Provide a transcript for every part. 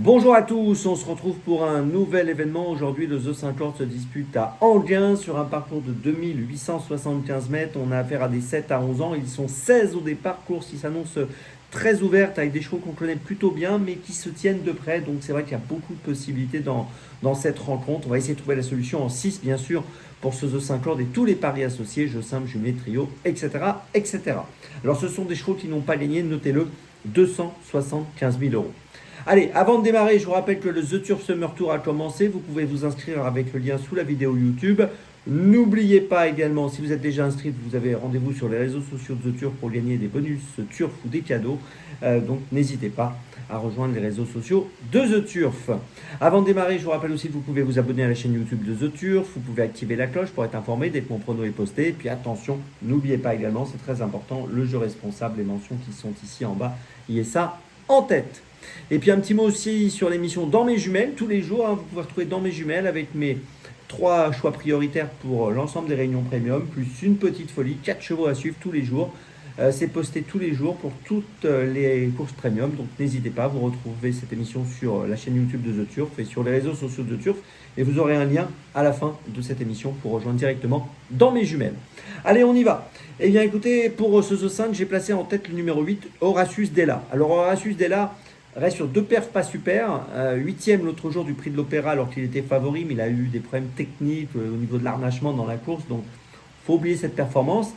Bonjour à tous, on se retrouve pour un nouvel événement. Aujourd'hui, le The 50 se dispute à Enghien sur un parcours de 2875 mètres. On a affaire à des 7 à 11 ans. Ils sont 16 au départ, course qui s'annonce très ouverte avec des chevaux qu'on connaît plutôt bien mais qui se tiennent de près. Donc c'est vrai qu'il y a beaucoup de possibilités dans cette rencontre. On va essayer de trouver la solution en 6 bien sûr pour ce The 50 et tous les paris associés, jeux simples, jumelés, trio, etc., etc. Alors ce sont des chevaux qui n'ont pas gagné, notez-le, 275 000 euros. Allez, avant de démarrer, je vous rappelle que le The Turf Summer Tour a commencé. Vous pouvez vous inscrire avec le lien sous la vidéo YouTube. N'oubliez pas également, si vous êtes déjà inscrit, vous avez rendez-vous sur les réseaux sociaux de The Turf pour gagner des bonus Turf ou des cadeaux. Donc n'hésitez pas à rejoindre les réseaux sociaux de The Turf. Avant de démarrer, je vous rappelle aussi que vous pouvez vous abonner à la chaîne YouTube de The Turf. Vous pouvez activer la cloche pour être informé dès que mon prono est posté. Et puis attention, n'oubliez pas également, c'est très important, le jeu responsable, les mentions qui sont ici en bas. Il y a ça en tête. Et puis un petit mot aussi sur l'émission Dans mes jumelles, tous les jours, vous pouvez retrouver Dans mes jumelles avec mes 3 choix prioritaires pour l'ensemble des réunions premium, plus une petite folie, 4 chevaux à suivre tous les jours. C'est posté tous les jours pour toutes les courses premium, donc n'hésitez pas, vous retrouvez cette émission sur la chaîne YouTube de The Turf et sur les réseaux sociaux de The Turf, et vous aurez un lien à la fin de cette émission pour rejoindre directement Dans mes jumelles. Allez, on y va. Eh bien écoutez, pour ce The 5, j'ai placé en tête le numéro 8, Horatius Della. Alors Horatius Della reste sur 2 perfs pas super, 8e l'autre jour du prix de l'Opéra alors qu'il était favori, mais il a eu des problèmes techniques au niveau de l'arnachement dans la course, donc il faut oublier cette performance.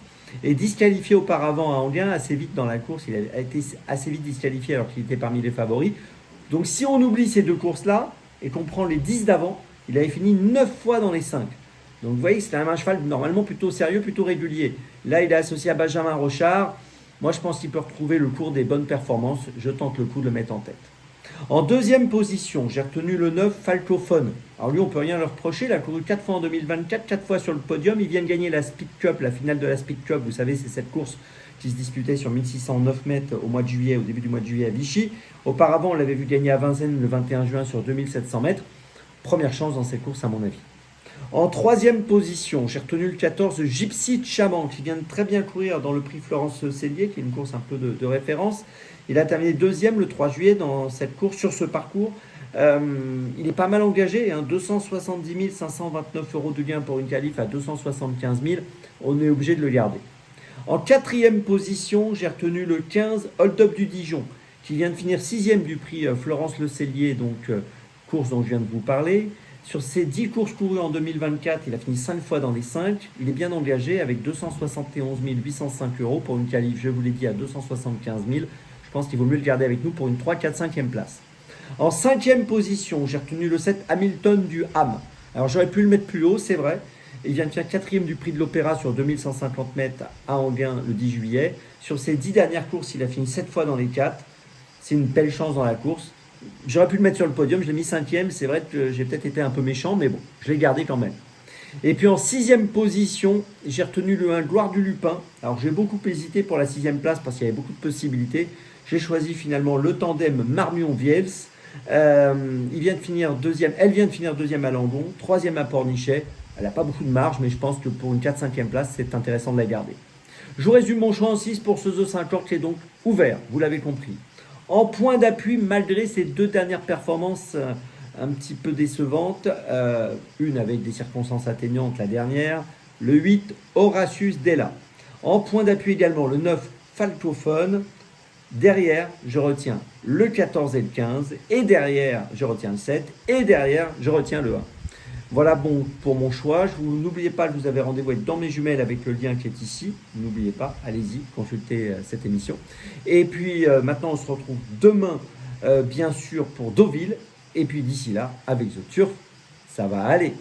Et disqualifié auparavant à Enghien, assez vite dans la course, il a été assez vite disqualifié alors qu'il était parmi les favoris. Donc si on oublie ces 2 courses-là et qu'on prend les 10 d'avant, il avait fini 9 fois dans les 5. Donc vous voyez que c'était un cheval normalement plutôt sérieux, plutôt régulier. Là il est associé à Benjamin Rochard. Moi, je pense qu'il peut retrouver le cours des bonnes performances. Je tente le coup de le mettre en tête. En deuxième position, j'ai retenu le 9, Falcophone. Alors lui, on ne peut rien leur reprocher. Il a couru 4 fois en 2024, 4 fois sur le podium. Il vient de gagner la Speed Cup, la finale de la Speed Cup. Vous savez, c'est cette course qui se disputait sur 1609 mètres au mois de juillet, au début du mois de juillet à Vichy. Auparavant, on l'avait vu gagner à Vincennes le 21 juin sur 2700 mètres. Première chance dans cette course, à mon avis. En troisième position, j'ai retenu le 14, Gypsy Chaman, qui vient de très bien courir dans le prix Florence Cellier, qui est une course un peu de référence. Il a terminé deuxième le 3 juillet dans cette course, sur ce parcours. Il est pas mal engagé, 270 529 euros de gain pour une qualif à 275 000. On est obligé de le garder. En quatrième position, j'ai retenu le 15, Hold Up du Dijon, qui vient de finir 6e du prix Florence Le Cellier, donc course dont je viens de vous parler. Sur ses 10 courses courues en 2024, il a fini 5 fois dans les 5. Il est bien engagé avec 271 805 euros pour une qualif, je vous l'ai dit, à 275 000. Je pense qu'il vaut mieux le garder avec nous pour une 3, 4, 5e place. En 5e position, j'ai retenu le 7 Hamilton du Ham. Alors j'aurais pu le mettre plus haut, c'est vrai. Il vient de faire 4e du prix de l'Opéra sur 2150 mètres à Enghien le 10 juillet. Sur ses 10 dernières courses, il a fini 7 fois dans les 4. C'est une belle chance dans la course. J'aurais pu le mettre sur le podium, je l'ai mis 5e. C'est vrai que j'ai peut-être été un peu méchant, mais bon, je l'ai gardé quand même. Et puis en 6e position, j'ai retenu le 1 Gloire du Lupin. Alors j'ai beaucoup hésité pour la 6e place parce qu'il y avait beaucoup de possibilités. J'ai choisi finalement le tandem Marmion-Viels. Elle vient de finir deuxième à Langon, 3e à Pornichet. Elle n'a pas beaucoup de marge, mais je pense que pour une 4-5e place, c'est intéressant de la garder. Je vous résume mon choix en 6 pour ce The 50 qui est donc ouvert, vous l'avez compris. En point d'appui, malgré ces 2 dernières performances un petit peu décevantes, une avec des circonstances atteignantes, la dernière, le 8, Horatius Della. En point d'appui également, le 9, Falcophone. Derrière, je retiens le 14 et le 15. Et derrière, je retiens le 7. Et derrière, je retiens le 1. Voilà bon pour mon choix. N'oubliez pas que vous avez rendez-vous Dans mes jumelles avec le lien qui est ici. N'oubliez pas, allez-y, consultez cette émission. Et puis maintenant, on se retrouve demain, bien sûr, pour Deauville. Et puis d'ici là, avec The Turf, ça va aller.